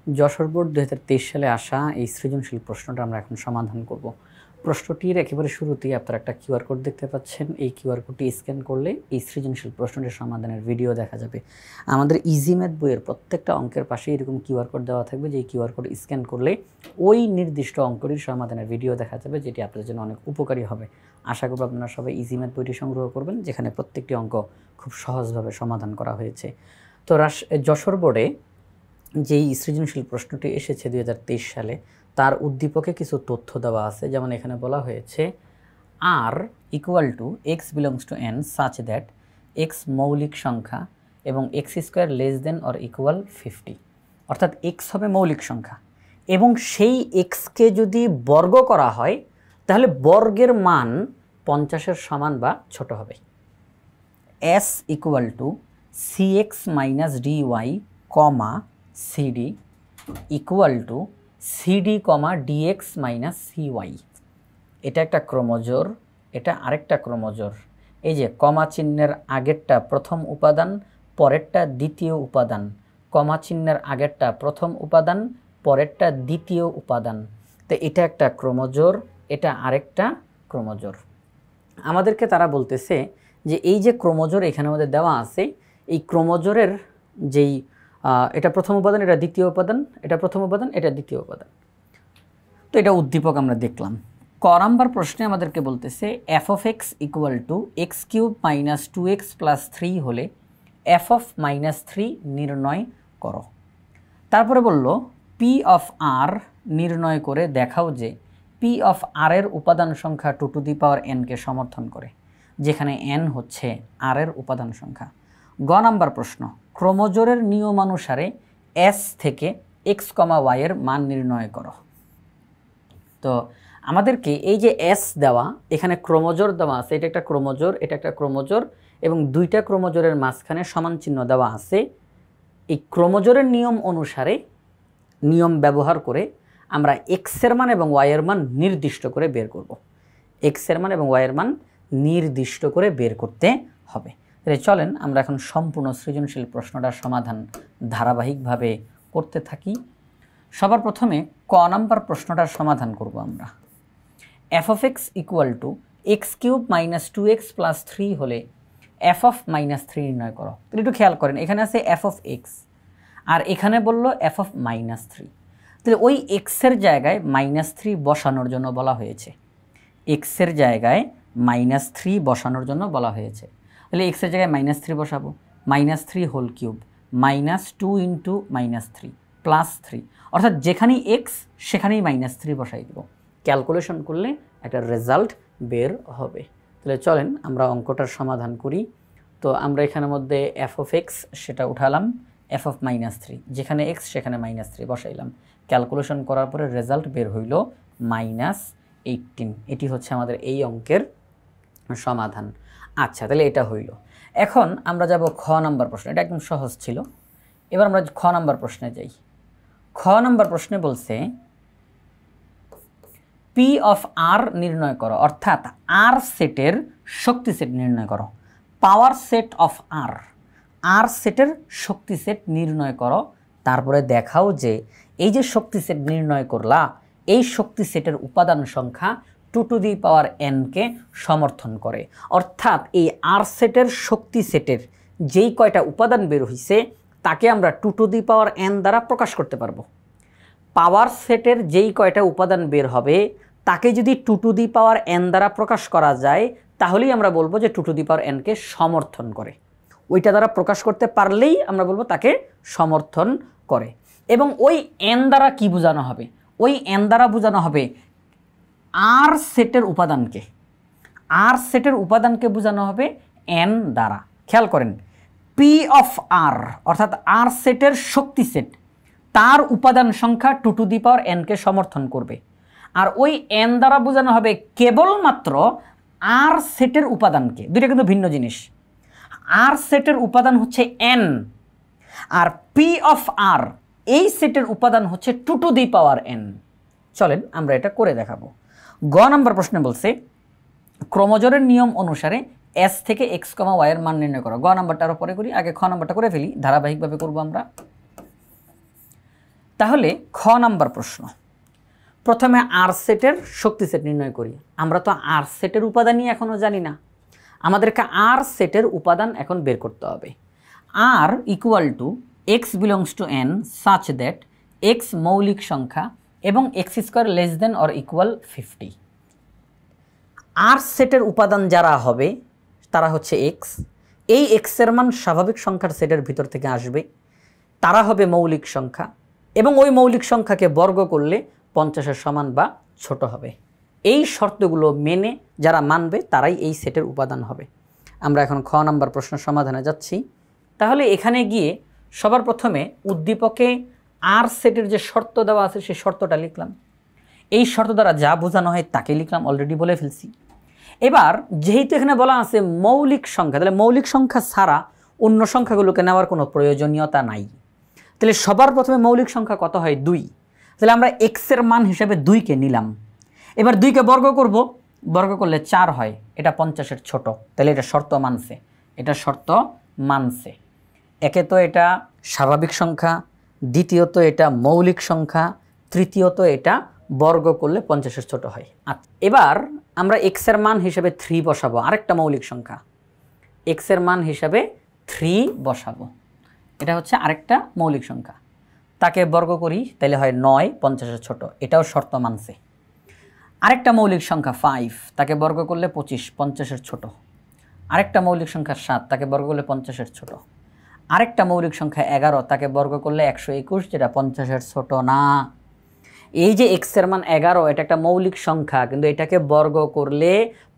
Jessore board 2023 সালে আসা এই সৃজনশীল প্রশ্নটা আমরা এখন সমাধান করব। প্রশ্নটির একেবারে শুরুতেই আপনারা একটা কিউআর কোড দেখতে পাচ্ছেন। এই কিউআর কোডটি স্ক্যান করলে এই সৃজনশীল প্রশ্নটির সমাধানের ভিডিও দেখা যাবে। আমাদের ইজি ম্যাথ বইয়ের প্রত্যেকটা অঙ্কের পাশে এরকম কিউআর কোড দেওয়া থাকবে, যে কিউআর কোড স্ক্যান করলে ওই নির্দিষ্ট অঙ্কটির সমাধানের ভিডিও দেখা যাবে, যেটি আপনাদের জন্য অনেক উপকারী হবে। আশা করব আপনারা সবাই ইজি ম্যাথ বইটি সংগ্রহ করবেন, যেখানে প্রত্যেকটি অঙ্ক খুব সহজভাবে সমাধান করা হয়েছে। তো যশোর বোর্ডে যেই সৃজনশীল প্রশ্নটি এসেছে 2023 সালে, তার উদ্দীপকে কিছু তথ্য দেওয়া আছে। যেমন এখানে বলা হয়েছে R equal to x belongs to N such that x মৌলিক সংখ্যা এবং x square less than or equal 50, অর্থাৎ এক্স হবে মৌলিক সংখ্যা এবং সেই এক্সকে যদি বর্গ করা হয় তাহলে বর্গের মান 50-এর সমান বা ছোট হবে। S equal to C X minus D Y comma CD equal to CD comma DX minus CY. এটা একটা ক্রমজোর, এটা আরেকটা ক্রমজোর। এই যে কমা চিহ্নের আগেরটা প্রথম উপাদান, পরেরটা দ্বিতীয় উপাদান, কমা চিহ্নের আগেরটা প্রথম উপাদান, পরেরটা দ্বিতীয় উপাদান। তো এটা একটা ক্রমজোর, এটা আরেকটা ক্রমজোর। আমাদেরকে তারা বলতেছে যে এই যে ক্রমজোর এখানে আমাদের দেওয়া আছে, এই ক্রমজোরের যেই এটা প্রথম উপাদান, এটা দ্বিতীয় উপাদান, এটা প্রথম উপাদান, এটা দ্বিতীয় উপাদান। তো এটা উদ্দীপক আমরা দেখলাম। ক নাম্বার প্রশ্নে আমাদেরকে বলতেছে F of x equal to x cube minus 2x plus 3 হলে এফ অফ মাইনাস 3 নির্ণয় করো। তারপরে বলল পি অফ আর নির্ণয় করে দেখাও যে পি অফ আর এর উপাদান সংখ্যা 2 টু দি পাওয়ার এনকে সমর্থন করে, যেখানে এন হচ্ছে আর এর উপাদান সংখ্যা। গ নাম্বার প্রশ্ন ক্রমজোরের নিয়মানুসারে এস থেকে এক্স কমা ওয়াই এর মান নির্ণয় করো। তো আমাদেরকে এই যে এস দেওয়া, এখানে ক্রমজোর দেওয়া আছে, এটা একটা ক্রমজোর, এটা একটা ক্রমজোর এবং দুইটা ক্রমজোরের মাঝখানে সমান চিহ্ন দেওয়া আছে। এই ক্রমজোরের নিয়ম অনুসারে নিয়ম ব্যবহার করে আমরা এক্সের মান এবং ওয়াইয়ের মান নির্দিষ্ট করে বের করব। এক্সের মান এবং ওয়াইয়ের মান নির্দিষ্ট করে বের করতে হবে। তাহলে চলেন আমরা এখন সম্পূর্ণ সৃজনশীল প্রশ্নটার সমাধান ধারাবাহিকভাবে করতে থাকি। সবার প্রথমে ক নাম্বার প্রশ্নটার সমাধান করব আমরা। F of x equal to x cube minus 2x plus 3 হলে এফ অফ মাইনাস 3 নির্ণয় করো। তাহলে একটু খেয়াল করেন, এখানে আছে এফ অফ এক্স আর এখানে বলল এফ অফ মাইনাস 3। তাহলে ওই এক্সের জায়গায় মাইনাস 3 বসানোর জন্য বলা হয়েছে, এক্সের জায়গায় মাইনাস 3 বসানোর জন্য বলা হয়েছে। তাহলে এক্সের জায়গায় মাইনাস 3 বসাবো, minus 3 whole cube minus 2 into minus 3 plus 3, অর্থাৎ যেখানেই এক্স সেখানেই মাইনাস 3 বসাই দেব। ক্যালকুলেশন করলে একটা রেজাল্ট বের হবে। তাহলে চলেন আমরা অঙ্কটার সমাধান করি। তো আমরা এখানের মধ্যে এফ অফ এক্স সেটা উঠালাম, এফ অফ মাইনাস 3, যেখানে এক্স সেখানে মাইনাস 3 বসাইলাম। ক্যালকুলেশন করার পরে রেজাল্ট বের হইল মাইনাস 18। এটি হচ্ছে আমাদের এই অঙ্কের সমাধান। আচ্ছা, তাহলে এটা হইল। এখন আমরা যাব খ নাম্বার প্রশ্ন। এটা একদম সহজ ছিল। এবার আমরা খ নাম্বার প্রশ্নে যাই। খ নাম্বার প্রশ্নে বলছে পি অফ আর নির্ণয় করো, অর্থাৎ আর সেটের শক্তি সেট নির্ণয় করো। পাওয়ার সেট অফ আর, আর সেটের শক্তি সেট নির্ণয় করো। তারপরে দেখাও যে এই যে শক্তি সেট নির্ণয় করলা, এই শক্তি সেটের উপাদান সংখ্যা 2 টু দি পাওয়ার এনকে সমর্থন করে। অর্থাৎ এই আর সেটের শক্তি সেটের যেই কয়টা উপাদান বের হইছে তাকে আমরা 2 টু দি পাওয়ার এন দ্বারা প্রকাশ করতে পারবো। পাওয়ার সেটের যেই কয়টা উপাদান বের হবে তাকে যদি 2 টু দি পাওয়ার এন দ্বারা প্রকাশ করা যায়, তাহলেই আমরা বলবো যে 2 টু দি পাওয়ার এনকে সমর্থন করে। ওইটা দ্বারা প্রকাশ করতে পারলেই আমরা বলবো তাকে সমর্থন করে। এবং ওই এন দ্বারা কি বোঝানো হবে? ওই এন দ্বারা বোঝানো হবে আর সেটের উপাদানকে, আর সেটের উপাদানকে বোঝানো হবে এন দ্বারা। খেয়াল করেন, পি অফ আর অর্থাৎ আর সেটের শক্তি সেট, তার উপাদান সংখ্যা 2 টু দি পাওয়ার এনকে সমর্থন করবে। আর ওই এন দ্বারা বোঝানো হবে কেবলমাত্র আর সেটের উপাদানকে। দুইটা কিন্তু ভিন্ন জিনিস। আর সেটের উপাদান হচ্ছে এন, আর পি অফ আর এই সেটের উপাদান হচ্ছে 2 টু দি পাওয়ার এন। চলেন আমরা এটা করে দেখাবো। গ নাম্বার প্রশ্নে বলছে ক্রমজোরের নিয়ম অনুসারে এস থেকে এক্স কমা ওয়াই এর মান নির্ণয় করো। গ নাম্বারটা আরও পরে করি, আগে খ নাম্বারটা করে ফেলি, ধারাবাহিকভাবে করবো আমরা। তাহলে খ নাম্বার প্রশ্ন, প্রথমে আর সেটের শক্তি সেট নির্ণয় করি। আমরা তো আর সেটের উপাদান নিয়ে এখনও জানি না, আমাদেরকে আর সেটের উপাদান এখন বের করতে হবে। R equal to x belongs to N such that x মৌলিক সংখ্যা এবং x square less than or equal 50। R সেটের উপাদান যারা হবে তারা হচ্ছে এক্স, এই এক্সের মান স্বাভাবিক সংখ্যার সেটের ভিতর থেকে আসবে, তারা হবে মৌলিক সংখ্যা এবং ওই মৌলিক সংখ্যাকে বর্গ করলে 50-এর সমান বা ছোট হবে। এই শর্তগুলো মেনে যারা মানবে তারাই এই সেটের উপাদান হবে। আমরা এখন খ নাম্বার প্রশ্ন সমাধানে যাচ্ছি। তাহলে এখানে গিয়ে সবার প্রথমে উদ্দীপকে আর সেটের যে শর্ত দেওয়া আছে সেই শর্তটা লিখলাম। এই শর্ত দ্বারা যা বোঝানো হয় তাকে লিখলাম, অলরেডি বলে ফেলছি। এবার যেহেতু এখানে বলা আছে মৌলিক সংখ্যা, তাহলে মৌলিক সংখ্যা ছাড়া অন্য সংখ্যাগুলোকে নেওয়ার কোনো প্রয়োজনীয়তা নাই। তাহলে সবার প্রথমে মৌলিক সংখ্যা কত হয়? 2। তাহলে আমরা এক্সের মান হিসাবে 2কে নিলাম। এবার 2কে বর্গ করব, বর্গ করলে 4 হয়, এটা 50-এর ছোট, তাহলে এটা শর্ত মানছে, এটা শর্ত মানছে। একে তো এটা স্বাভাবিক সংখ্যা, দ্বিতীয়ত এটা মৌলিক সংখ্যা, তৃতীয়ত এটা বর্গ করলে 50-এর ছোট হয়। এবার আমরা এক্সের মান হিসেবে 3 বসাবো, আরেকটা মৌলিক সংখ্যা, এক্সের মান হিসাবে 3 বসাবো, এটা হচ্ছে আরেকটা মৌলিক সংখ্যা, তাকে বর্গ করি তাহলে হয় 9, 50-এর ছোট, এটাও শর্ত মানছে। আরেকটা মৌলিক সংখ্যা 5, তাকে বর্গ করলে 25, 50-এর ছোট। আরেকটা মৌলিক সংখ্যা 7, তাকে বর্গ করলে 50-এর ছোট। আরেকটা মৌলিক সংখ্যা 11, তাকে বর্গ করলে 121, যেটা 50-এর ছোট না। এই যে এক্সের মান 11, এটা একটা মৌলিক সংখ্যা, কিন্তু এটাকে বর্গ করলে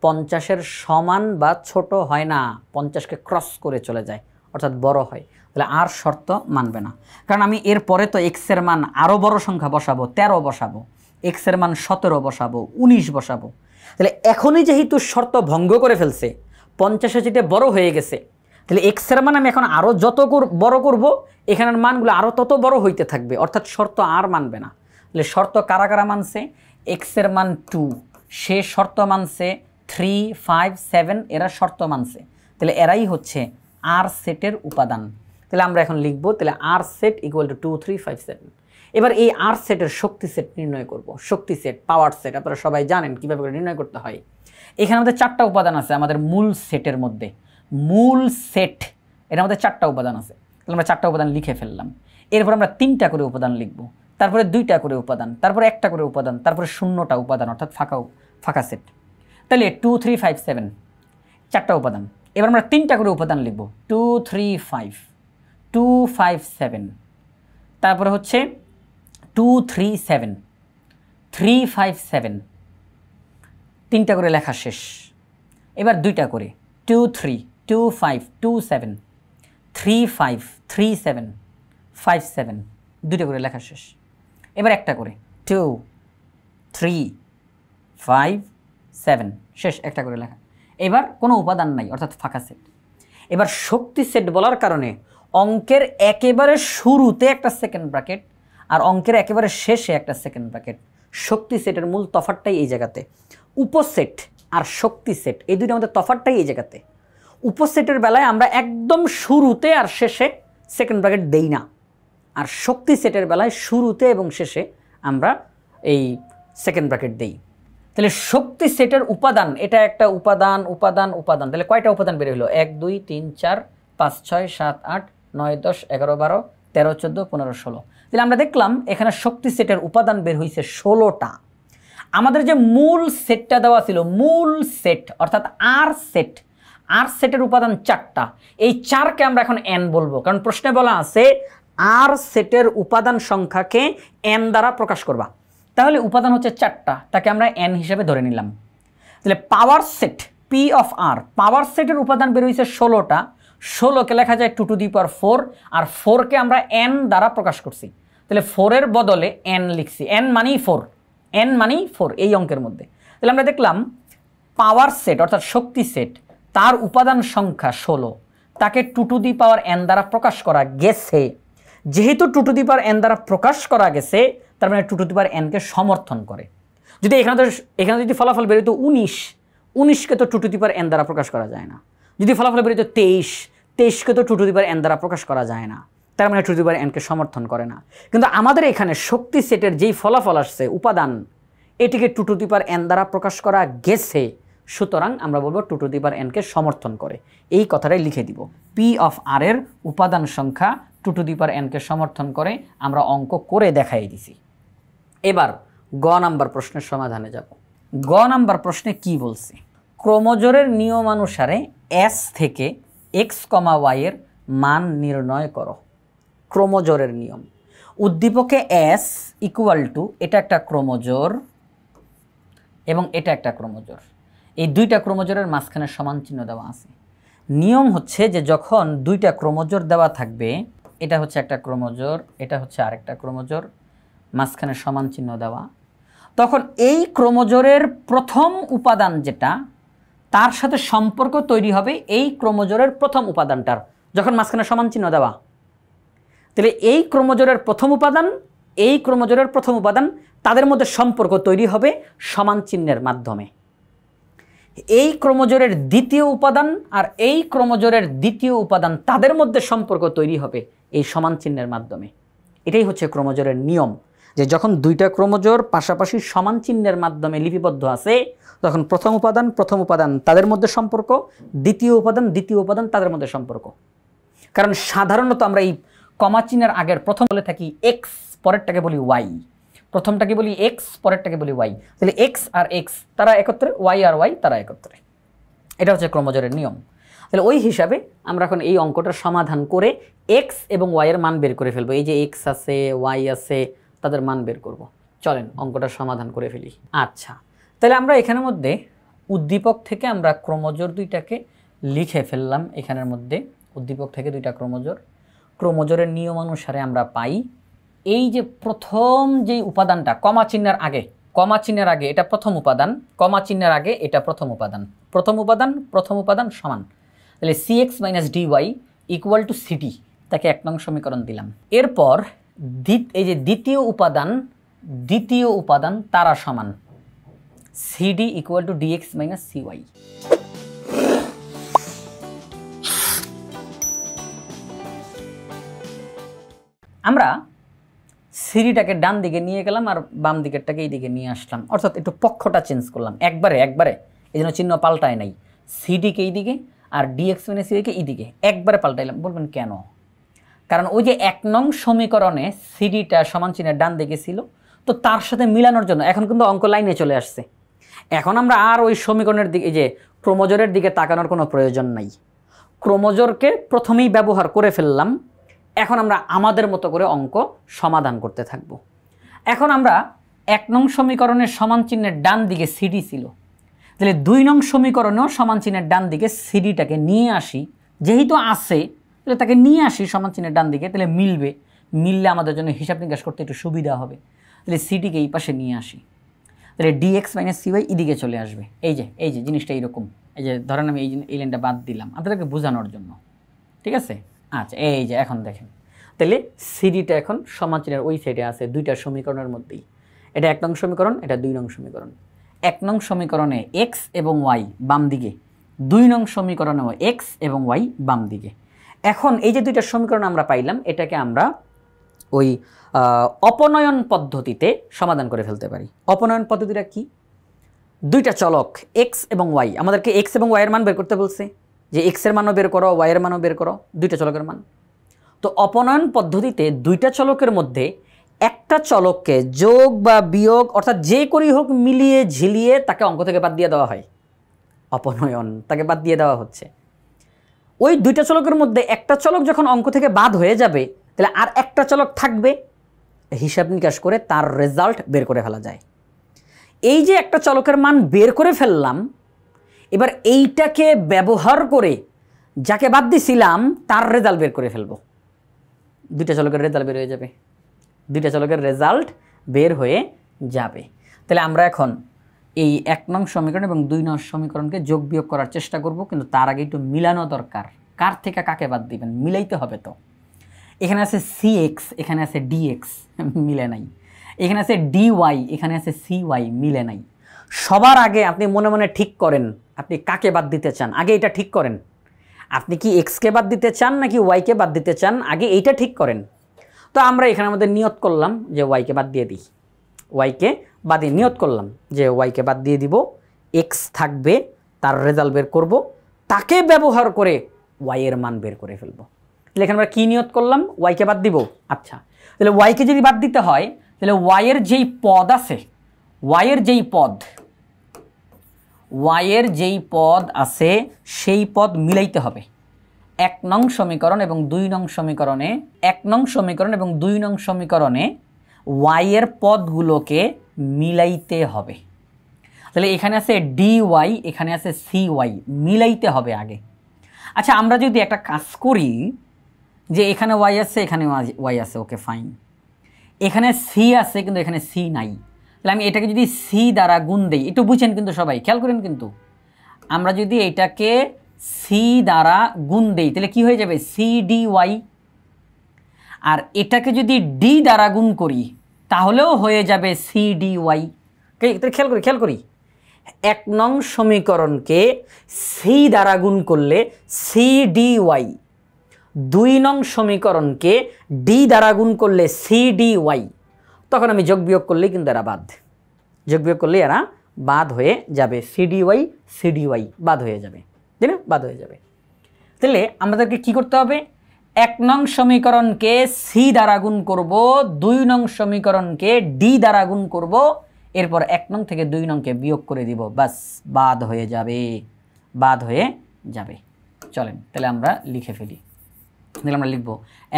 50-এর সমান বা ছোট হয় না, 50-কে ক্রস করে চলে যায়, অর্থাৎ বড় হয়। তাহলে আর শর্ত মানবে না, কারণ আমি এরপরে তো এক্সের মান আরও বড় সংখ্যা বসাবো, 13 বসাবো, এক্সের মান 17 বসাবো, 19 বসাবো। তাহলে এখনই যেহেতু শর্ত ভঙ্গ করে ফেলছে, 50-এর যেটা বড় হয়ে গেছে, তাহলে এক্সের মান আমি এখন আরও যত বড় করব, এখানের মানগুলো আরও তত বড় হইতে থাকবে, অর্থাৎ শর্ত আর মানবে না। তাহলে শর্ত কারা কারা মানছে? এক্সের মান 2, সে শর্ত মানছে 3, 5, 7, এরা শর্ত মানছে, তাহলে এরাই হচ্ছে আর সেটের উপাদান। তাহলে আমরা এখন লিখব, তাহলে আর সেট ইকুয়াল টু 2, 3, 5, 7। এবার এই আর সেটের শক্তি সেট নির্ণয় করব। শক্তি সেট, পাওয়ার সেট আপনারা সবাই জানেন কীভাবে করে নির্ণয় করতে হয়। এখানে আমাদের 4টা উপাদান আছে আমাদের মূল সেটের মধ্যে, মূল সেট এর মধ্যে 4টা উপাদান আছে। তাহলে আমরা 4টা উপাদান লিখে ফেললাম। এরপর আমরা 3টা করে উপাদান লিখব, তারপরে 2টা করে উপাদান, তারপরে 1টা করে উপাদান, তারপরে 0টা উপাদান, অর্থাৎ ফাঁকা সেট। তাহলে 2, 3, 5, 7 4টা উপাদান। এবার আমরা 3টা করে উপাদান লিখব, 2, 3, 5, 2, 5, 7, তারপরে হচ্ছে 2, 3, 7, 3, 5, 7, 3টা করে লেখা শেষ। এবার 2টা করে 2, 3, 2, 5, 2, 7, 3, 5, 3, 7, 5, 7, 2টা করে লেখা শেষ। এবার 1টা করে 2, 3, 5, 7 শেষ, 1টা করে লেখা। এবার কোনো উপাদান নাই, অর্থাৎ ফাঁকা সেট। এবার শক্তি সেট বলার কারণে অঙ্কের একেবারে শুরুতে একটা সেকেন্ড ব্র্যাকেট আর অঙ্কের একেবারে শেষে একটা সেকেন্ড ব্র্যাকেট। শক্তি সেটের মূল তফাৎটাই এই জায়গাতে। উপসেট আর শক্তি সেট এই দুইটার মধ্যে তফাৎটাই এই জায়গাতে। উপসেটের বেলায় আমরা একদম শুরুতে আর শেষে সেকেন্ড ব্র্যাকেট দেই না, আর শক্তি সেটের বেলায় শুরুতে এবং শেষে আমরা এই সেকেন্ড ব্র্যাকেট দেই। তাহলে শক্তি সেটের উপাদান, এটা একটা উপাদান উপাদান উপাদান। তাহলে কয়টা উপাদান বের হলো? 1, 2, 3, 4, 5, 6, 7, 8, 9, 10, 11, 12, 13, 14, 15, 16। তাহলে আমরা দেখলাম এখানে শক্তি সেটের উপাদান বের হয়েছে 16টা। আমাদের যে মূল সেটটা দেওয়া ছিল, মূল সেট অর্থাৎ আর সেট, আর সেটের উপাদান 4টা। এই 4কে আমরা এখন n বলবো, কারণ প্রশ্নে বলা আছে আর সেটের উপাদান সংখ্যাকে n দ্বারা প্রকাশ করবা। তাহলে উপাদান হচ্ছে 4টা, তাকে আমরা n হিসেবে ধরে নিলাম। তাহলে power set P of R, পাওয়ার সেটের উপাদান বের হয়েছে 16টা। 16কে লেখা যায় 2 to the power 4, আর 4কে আমরা n দ্বারা প্রকাশ করছি। তাহলে 4-এর বদলে n লিখছি, n মানেই 4, n মানেই 4 এই অঙ্কের মধ্যে। তাহলে আমরা দেখলাম পাওয়ার সেট অর্থাৎ শক্তি সেট, তার উপাদান সংখ্যা 16, তাকে 2 to the power n দ্বারা প্রকাশ করা গেছে। যেহেতু 2 to the power n দ্বারা প্রকাশ করা গেছে, তার মানে 2 to the power n কে সমর্থন করে। যদি এখানে যদি ফলাফল বেরোতো 19, 19কে তো 2 to the power n দ্বারা প্রকাশ করা যায় না। যদি ফলাফল বেরোতো 23, 23কে তো 2 to the power n দ্বারা প্রকাশ করা যায় না। তার মানে টু দি পাওয়ার এনকে সমর্থন করে না। কিন্তু আমাদের এখানে শক্তি সেটের যেই ফলাফল আসছে উপাদান, এটিকে two to the power N দ্বারা প্রকাশ করা গেছে, সুতরাং আমরা বলবো টু টু দি পাওয়ার এনকে সমর্থন করে। এই কথাটাই লিখে দিব, পি অফ আর এর উপাদান সংখ্যা টু টু দি পাওয়ার এনকে সমর্থন করে। আমরা অঙ্ক করে দেখাই দিছি। এবার গ নাম্বার প্রশ্নের সমাধানে যাব। গ নাম্বার প্রশ্নে কি বলছে, ক্রোমোজোরের নিয়মানুসারে এস থেকে এক্স কমা ওয়াই এর মান নির্ণয় করো। ক্রোমোজোরের নিয়ম, উদ্দীপকে এস ইকুয়াল টু, এটা একটা ক্রোমোজোর এবং এটা একটা ক্রোমোজোর, এই দুইটা ক্রোমোজোরের মাঝখানে সমান চিহ্ন দেওয়া আছে। নিয়ম হচ্ছে যে যখন দুইটা ক্রোমোজোর দেওয়া থাকবে, এটা হচ্ছে একটা ক্রোমোজোর, এটা হচ্ছে আরেকটা ক্রোমোজোর, মাঝখানে সমান চিহ্ন দেওয়া, তখন এই ক্রোমোজোরের প্রথম উপাদান যেটা, তার সাথে সম্পর্ক তৈরি হবে এই ক্রোমোজোরের প্রথম উপাদানটার, যখন মাঝখানে সমান চিহ্ন দেওয়া। তাহলে এই ক্রোমোজোরের প্রথম উপাদান, এই ক্রোমোজোরের প্রথম উপাদান, তাদের মধ্যে সম্পর্ক তৈরি হবে সমান চিহ্নের মাধ্যমে। এই ক্রোমোজোরের দ্বিতীয় উপাদান আর এই ক্রোমোজোরের দ্বিতীয় উপাদান, তাদের মধ্যে সম্পর্ক তৈরি হবে এই সমান চিহ্নের মাধ্যমে। এটাই হচ্ছে ক্রোমোজোরের নিয়ম, যে যখন দুইটা ক্রোমোজোর পাশাপাশি সমান চিহ্নের মাধ্যমে লিপিবদ্ধ আছে, তখন প্রথম উপাদান তাদের মধ্যে সম্পর্ক, দ্বিতীয় উপাদান তাদের মধ্যে সম্পর্ক। কারণ সাধারণত আমরা এই কমা চিহ্নের আগের প্রথম বলে থাকি এক্স, পরেরটাকে বলি ওয়াই, প্রথমটাকে বলি এক্স, পরেরটাকে বলি ওয়াই। তাহলে এক্স আর এক্স তারা একত্রে, ওয়াই আর ওয়াই তারা একত্রে। এটা হচ্ছে ক্রোমোজোরের নিয়ম। তাহলে ওই হিসাবে আমরা এখন এই অঙ্কটার সমাধান করে এক্স এবং ওয়াই এর মান বের করে ফেলবো। এই যে এক্স আছে, ওয়াই আছে, তাদের মান বের করব। চলেন অঙ্কটার সমাধান করে ফেলি। আচ্ছা, তাহলে আমরা এখানের মধ্যে উদ্দীপক থেকে আমরা ক্রোমোজোর দুইটাকে লিখে ফেললাম। এখানের মধ্যে উদ্দীপক থেকে দুইটা ক্রোমোজোরের নিয়ম অনুসারে আমরা পাই এই যে প্রথম যেই উপাদানটা কমা চিহ্নের আগে এটা প্রথম উপাদান, কমা চিহ্নের আগে এটা প্রথম উপাদান সমান। তাহলে CX minus DY equal to CT, তাকে 1 নং সমীকরণ দিলাম। এরপর এই যে দ্বিতীয় উপাদান তারা সমান, CD equal to DX minus CY. আমরা সিডিটাকে ডান দিকে নিয়ে গেলাম আর বাম দিকেরটাকে এই দিকে নিয়ে আসলাম, অর্থাৎ একটু পক্ষটা চেঞ্জ করলাম একবারে, এই জন্য চিহ্ন পাল্টায় নাই। সিডিকে এই দিকে আর ডিএক্স মাইনাস সিওয়াইকে এই দিকে একবারে পাল্টাইলাম। বলবেন কেন? কারণ ওই যে 1 নং সমীকরণে সিডিটা সমান চিহ্নের ডান দিকে ছিল, তো তার সাথে মিলানোর জন্য এখন কিন্তু অঙ্ক লাইনে চলে আসছে। এখন আমরা আর ওই সমীকরণের দিকে, এই যে ক্রোমোজোরের দিকে তাকানোর কোনো প্রয়োজন নাই। ক্রোমোজোরকে প্রথমেই ব্যবহার করে ফেললাম। এখন আমরা আমাদের মতো করে অঙ্ক সমাধান করতে থাকব। এখন আমরা 1 নং সমীকরণের সমান চিহ্নের ডান দিকে সিডি ছিল, তাহলে 2 নং সমীকরণেও সমান চিহ্নের ডান দিকে সিডিটাকে নিয়ে আসি। যেহেতু আছে তাহলে তাকে নিয়ে আসি সমান চিহ্নের ডান দিকে, তাহলে মিললে আমাদের জন্য হিসাব নিকাশ করতে একটু সুবিধা হবে। তাহলে সিডিকে এই পাশে নিয়ে আসি, তাহলে ডিএক্স মাইনাস সিওয়াই এদিকে চলে আসবে। এই যে জিনিসটা এইরকম, এই যে ধরেন আমি এই লাইনটা বাদ দিলাম আপনাদেরকে বোঝানোর জন্য, ঠিক আছে? আচ্ছা, এই যে এখন দেখেন, তাহলে সিডিটা এখন সমান চিহ্নের ওই সাইডে আছে দুইটা সমীকরণের মধ্যেই। এটা 1 নং সমীকরণ, এটা 2 নং সমীকরণ। 1 নং সমীকরণে এক্স এবং ওয়াই বাম দিকে, 2 নং সমীকরণেও এক্স এবং ওয়াই বাম দিকে। এখন এই যে দুইটা সমীকরণ আমরা পাইলাম, এটাকে আমরা ওই অপনয়ন পদ্ধতিতে সমাধান করে ফেলতে পারি। অপনয়ন পদ্ধতিটা কি? দুইটা চলক এক্স এবং ওয়াই, আমাদেরকে এক্স এবং ওয়াই এর মান বের করতে বলছে, যে এক্স এর মানও বের করো, ওয়াই এর মানও বের করো, দুইটা চলকের মান। তো অপনয়ন পদ্ধতিতে দুইটা চলকের মধ্যে একটা চলককে যোগ বা বিয়োগ অর্থাৎ যে করেই হোক মিলিয়ে ঝিলিয়ে তাকে অঙ্ক থেকে বাদ দিয়ে দেওয়া হয়। অপনয়ন, তাকে বাদ দিয়ে দেওয়া হচ্ছে। ওই দুইটা চলকের মধ্যে একটা চলক যখন অঙ্ক থেকে বাদ হয়ে যাবে, তাহলে আর একটা চলক থাকবে, হিসাব নিকাশ করে তার রেজাল্ট বের করে ফেলা যায়। এই যে একটা চলকের মান বের করে ফেললাম, এবার এইটাকে ব্যবহার করে যাকে বাদ দিছিলাম তার রেজাল্ট বের করে ফেলবো। দুইটা চলকের রেজাল্ট বের হয়ে যাবে, তাহলে আমরা এখন এই 1 নং সমীকরণ এবং 2 নং সমীকরণকে যোগ বিয়োগ করার চেষ্টা করব, কিন্তু তার আগে একটু মিলানো দরকার। কার থেকে কাকে বাদ দিবেন মিলাইতে হবে। তো এখানে আছে সিএক্স, এখানে আছে ডিএক্স, মিলে নাই। এখানে আছে ডিওয়াই, এখানে আছে সিওয়াই, মিলে নাই। সবার আগে আপনি মনে মনে ঠিক করেন আপনি কাকে বাদ দিতে চান, আগে এটা ঠিক করেন। আপনি কি এক্সকে বাদ দিতে চান নাকি ওয়াইকে বাদ দিতে চান, আগে এইটা ঠিক করেন। তো আমরা এখানে আমাদের নিয়ত করলাম যে ওয়াইকে বাদ দিয়ে দিই, ওয়াইকে বাদ দিয়ে নিয়ত করলাম যে ওয়াইকে বাদ দিয়ে দিব, এক্স থাকবে, তার রেজাল্ট বের করব, তাকে ব্যবহার করে ওয়াইয়ের মান বের করে ফেলবো। তাহলে এখানে আমরা কী নিয়ত করলাম, ওয়াইকে বাদ দিব। আচ্ছা, তাহলে ওয়াইকে যদি বাদ দিতে হয় তাহলে ওয়াইয়ের যেই পদ আছে, ওয়াইয়ের যেই পদ আছে সেই পদ মিলাইতে হবে। 1 নং সমীকরণ এবং 2 নং সমীকরণে, 1 নং সমীকরণ এবং 2 নং সমীকরণে ওয়াইয়ের পদগুলোকে মিলাইতে হবে। তাহলে এখানে আছে ডি ওয়াই, এখানে আছে সি ওয়াই, মিলাইতে হবে আগে। আচ্ছা, আমরা যদি একটা কাজ করি যে এখানে ওয়াই আছে, এখানে ওয়াই আছে, ওকে ফাইন, এখানে সি আছে কিন্তু এখানে সি নাই, তাহলে আমি এটাকে যদি সি দ্বারা গুণ দেই, একটু বুঝেন কিন্তু সবাই খেয়াল করেন, কিন্তু আমরা যদি এটাকে সি দ্বারা গুণ দেই তাহলে কি হয়ে যাবে, সি ডি ওয়াই। আর এটাকে যদি ডি দ্বারা গুণ করি তাহলেও হয়ে যাবে সি ডি ওয়াই। খেয়াল করি 1 নং সমীকরণকে সি দ্বারা গুণ করলে সি ডি ওয়াই, 2 নং সমীকরণকে ডি দ্বারা গুণ করলে সি ডি ওয়াই। তখন আমি যোগ বিয়োগ করলেই কিন্তু এরা বাদ, যোগ বিয়োগ করলে এরা বাদ হয়ে যাবে, সি ডি ওয়াই বাদ হয়ে যাবে, তাই না, বাদ হয়ে যাবে। তাহলে আমাদেরকে কি করতে হবে, 1 নং সমীকরণকে সি দ্বারা গুণ করব, 2 নং সমীকরণকে ডি দ্বারা গুণ করব, এরপর 1 নং থেকে 2 নংকে বিয়োগ করে দিব, বাস বাদ হয়ে যাবে, বাদ হয়ে যাবে। চলেন তাহলে আমরা লিখে ফেলি। তাহলে আমরা লিখব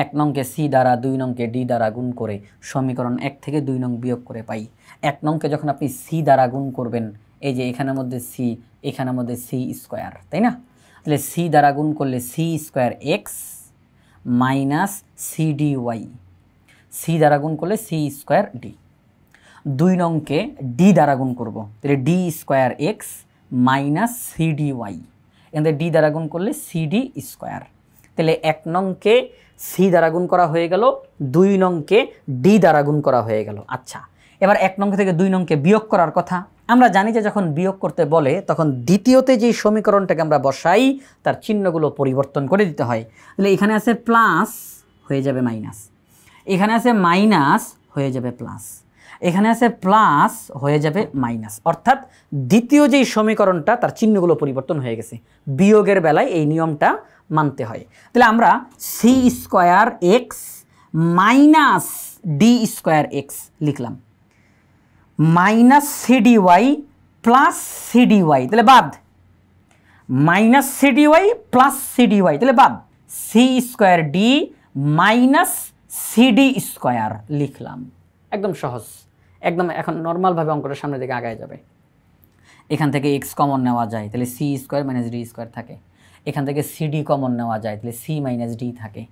1 নংকে সি দ্বারা, 2 নংকে ডি দ্বারা গুণ করে সমীকরণ 1 থেকে 2 নং বিয়োগ করে পাই। 1 নংকে যখন আপনি সি দ্বারা গুণ করবেন, এই যে এখানের মধ্যে সি, এখানের মধ্যে সি স্কোয়ার, তাই না, তাহলে সি দ্বারা গুণ করলে C square x minus C D Y, C দ্বারা গুণ করলে সি স্কোয়ার ডি। 2 নংকে ডি দ্বারা গুণ করব, তাহলে D square x minus C D Y, এখানে ডি দ্বারা গুণ করলে সি ডি স্কোয়ার। তাহলে 1 নংকে সি দ্বারা গুণ করা হয়ে গেল, 2 নংকে ডি দ্বারা গুণ করা হয়ে গেল। আচ্ছা, এবার 1 নং থেকে 2 নংকে বিয়োগ করার কথা। আমরা জানি যে যখন বিয়োগ করতে বলে তখন দ্বিতীয়তে যে সমীকরণটাকে আমরা বসাই তার চিহ্নগুলো পরিবর্তন করে দিতে হয়। তাহলে এখানে আছে প্লাস, হয়ে যাবে মাইনাস, এখানে আছে মাইনাস, হয়ে যাবে প্লাস, এখানে আছে প্লাস, হয়ে যাবে মাইনাস। অর্থাৎ দ্বিতীয় যেই সমীকরণটা তার চিহ্নগুলো পরিবর্তন হয়ে গেছে। বিয়োগের বেলায় এই নিয়মটা মানতে হয়। তাহলে আমরা C square x minus D square x লিখলাম, minus C D Y plus C D Y, তাহলে বাদ, minus C D Y plus C D Y, তাহলে বাদ, C square D minus C D square লিখলাম। একদম সহজ, একদম এখন নর্মালভাবে অঙ্কটা সামনের দিকে আগায় যাবে। এখান থেকে এক্স কমন নেওয়া যায়, তাহলে C square minus D square থাকে। এখান থেকে সি ডি কমন নেওয়া যায়, তাহলে সি মাইনাস ডি থাকে।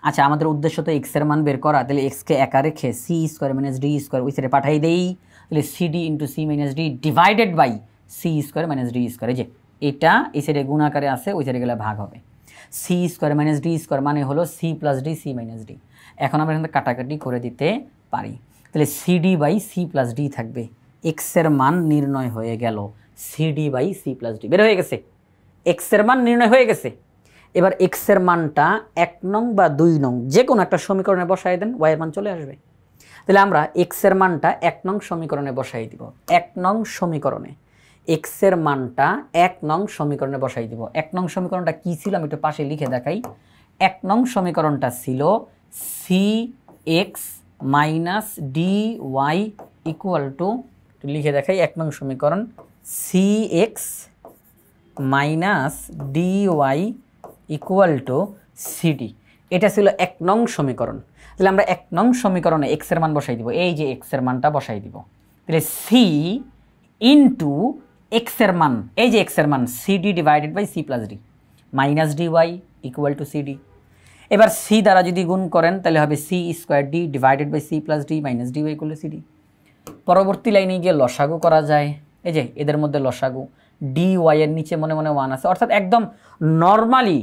আচ্ছা, আমাদের উদ্দেশ্য তো এক্সের মান বের করা, তাহলে এক্সকে একা রেখে C square minus D square ওই সাইডে পাঠাই দেই, তাহলে C D into C minus D divided by C square minus D square. এই যে এটা এই সাইডে গুণ আকারে আছে, ওই সাইডে গেলে ভাগ হবে। C square minus D square মানে হলো C plus D, C minus D. এখন আমরা এখানে কাটাকাটি করে দিতে পারি, তাহলে C D by C plus D থাকবে। এক্সের মান নির্ণয় হয়ে গেল, C D by C plus D বের হয়ে গেছে, এক্সের মান নির্ণয় হয়ে গেছে। এবার এক্সের মানটা 1 নং বা 2 নং যে কোনো একটা সমীকরণে বসাই দেন, ওয়াইয়ের মান চলে আসবে। তাহলে আমরা এক্সের মানটা 1 নং সমীকরণে বসাই দিব। 1 নং সমীকরণে এক্সের মানটা 1 নং সমীকরণে বসাই দিব। 1 নং সমীকরণটা কী ছিল আমি একটু পাশে লিখে দেখাই। 1 নং সমীকরণটা ছিল C X minus D Y equal to, লিখে দেখাই 1 নং সমীকরণ C X minus D Y equal to CD. এটা ছিল 1 নং সমীকরণ। তাহলে আমরা 1 নং সমীকরণে এক্সের মান বসাই দিব, এই যে এক্সের মানটা বসাই দিব। তাহলে সি ইন্টু এক্সের মান, এই যে এক্সের মান CD divided by C plus D minus D Y equal to CD. এবার সি দ্বারা যদি গুণ করেন তাহলে হবে C square D divided by C plus D minus D Y equal to CD. পরবর্তী লাইনে গিয়ে লসাগু করা যায়, এই যে এদের মধ্যে লসাগু, ডি ওয়াই এর নিচে মনে মনে 1 আছে, অর্থাৎ একদম নর্মালি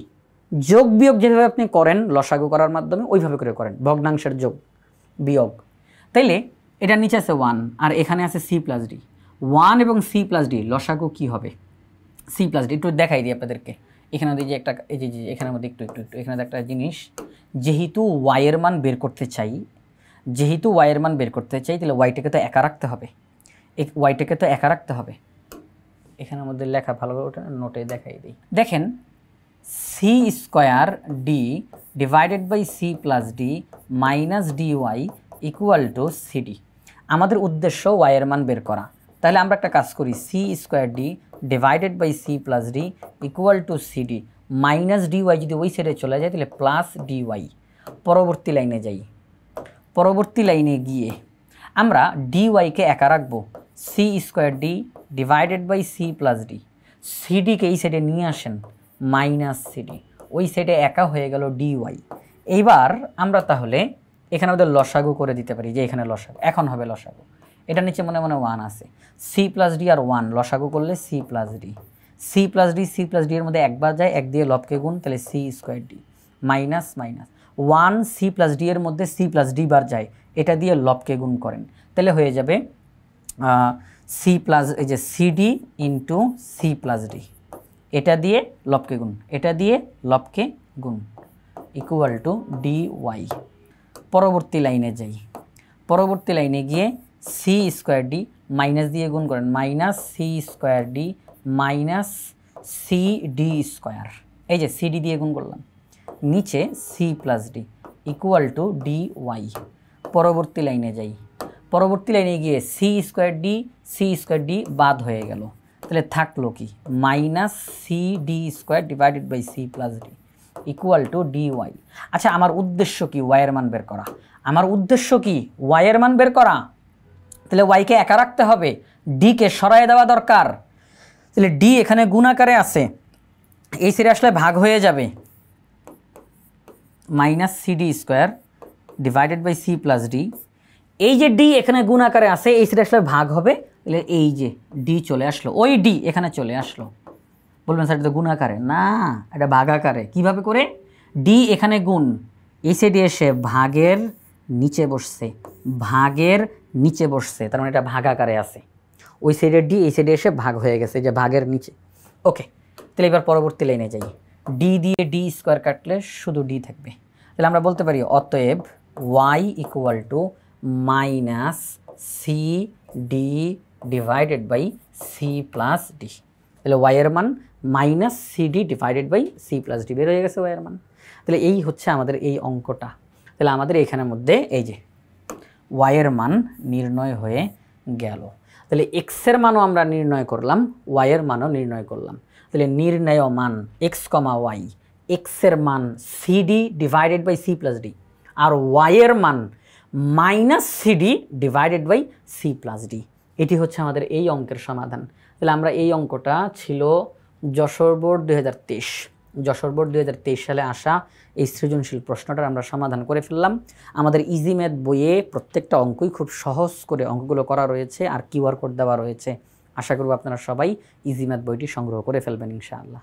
যোগ বিয়োগ যেভাবে আপনি করেন লসাগু করার মাধ্যমে ওইভাবে করে করেন, ভগ্নাংশের যোগ বিয়োগ। তাইলে এটার নিচে আছে 1 আর এখানে আছে সি প্লাস ডি। 1 এবং সি প্লাস ডি লসাগু কী হবে, সি প্লাস ডি একটু দেখাই দিই আপনাদেরকে। এখানে যে একটা এই যে এখানের মধ্যে একটু এখানে একটা জিনিস, যেহেতু ওয়াইয়ের মান বের করতে চাই, তাহলে ওয়াইটাকে তো একা রাখতে হবে, এখানের মধ্যে লেখা ভালো করে ওটা নোটে দেখাই দিই। দেখেন C square D divided by C plus D minus D Y equal to CD. আমাদের উদ্দেশ্য ওয়াইয়ের মান বের করা। তাহলে আমরা একটা কাজ করি, C square D divided by C plus D equal to CD minus D Y যদি ওই সাইডে চলে যায় তাহলে প্লাস ডি ওয়াই। পরবর্তী লাইনে যাই, পরবর্তী লাইনে গিয়ে আমরা ডি ওয়াইকে একা রাখবো, C square D divided by C plus D, সিডিকে এই সাইডে নিয়ে আসেন মাইনাস সিডি, ওই সাইডে একা হয়ে গেল ডি ওয়াই। এইবার আমরা তাহলে এখানে আমাদের লসাগু করে দিতে পারি, যে এখানে লসাগু এখন হবে লসাগু, এটা নিচে মনে মনে 1 আছে, সি প্লাস ডি আর 1 লসাগু করলে C plus D, C plus D এর মধ্যে একবার যায়, এক দিয়ে লবকে গুণ, তাহলে C square D minus 1 C plus D এর মধ্যে সি প্লাস ডি বার যায়, এটা দিয়ে লবকে গুণ করেন, তাহলে হয়ে যাবে সি প্লাস এই যে CD into C plus D, এটা দিয়ে লবকে গুণ, এটা দিয়ে লবকে গুণ ইকুয়াল টু ডি ওয়াই। পরবর্তী লাইনে যাই, পরবর্তী লাইনে গিয়ে সি স্কোয়ার ডি মাইনাস দিয়ে গুণ করেন, minus C square D minus C D square, এই যে সিডি দিয়ে গুণ করলাম, নিচে C plus D equal to D Y. পরবর্তী লাইনে যাই, পরবর্তী লাইনে গিয়ে সি স্কোয়ার ডি বাদ হয়ে গেল, তাহলে থাকলো কি minus C D square divided by C plus D equal to D Y. আচ্ছা আমার উদ্দেশ্য কি ওয়াইয়ের মান বের করা, আমার উদ্দেশ্য কি ওয়াইয়ের মান বের করা, তাহলে ওয়াইকে একা রাখতে হবে, ডিকে সরাই দেওয়া দরকার, তাহলে ডি এখানে গুণ আকারে আছে, এই সাইডে আসলে ভাগ হয়ে যাবে, minus CD square divided by C plus D, এই যে ডি এখানে গুণ আকারে আছে এই সাইডে আসলে ভাগ হবে, তাহলে এই যে ডি চলে আসলো, ওই ডি এখানে চলে আসলো। বলবেন স্যার এটা তো গুণ আকারে, না এটা ভাগ আকারে। কীভাবে করে, ডি এখানে গুণ, এই সাইডে এসে ভাগের নিচে বসছে, ভাগের নিচে বসছে, তার মানে এটা ভাগ আকারে আছে, ওই সাইডের ডি এই সাইডে এসে ভাগ হয়ে গেছে, যে ভাগের নিচে। ওকে, তাহলে এবার পরবর্তী লাইনে যাই, ডি দিয়ে ডি স্কোয়ার কাটলে শুধু ডি থাকবে, তাহলে আমরা বলতে পারি অতএব Y equal to minus C D divided by C plus D, তাহলে ওয়াইয়ের মান minus CD divided by C plus D বের হয়ে গেছে ওয়াইয়ের মান। তাহলে এই হচ্ছে আমাদের এই অঙ্কটা, তাহলে আমাদের এখানের মধ্যে এই যে ওয়াইয়ের মান নির্ণয় হয়ে গেল। তাহলে এক্সের মানও আমরা নির্ণয় করলাম, ওয়াইয়ের মানও নির্ণয় করলাম। তাহলে নির্ণয় মান এক্স কমা ওয়াই, এক্সের মান CD divided by C plus D, আর ওয়াইয়ের মান minus CD divided by C plus D. এটি হচ্ছে আমাদের এই অঙ্কের সমাধান। তাহলে আমরা এই অঙ্কটা ছিল যশোর বোর্ড 2023, যশোর বোর্ড 2023 সালে আসা এই সৃজনশীল প্রশ্নটার আমরা সমাধান করে ফেললাম। আমাদের ইজি ম্যাথ বইয়ে প্রত্যেকটা অঙ্কই খুব সহজ করে অঙ্কগুলো করা রয়েছে আর কিউআর কোড দেওয়া রয়েছে। আশা করব আপনারা সবাই ইজি ম্যাথ বইটি সংগ্রহ করে ফেলবেন ইনশাআল্লাহ।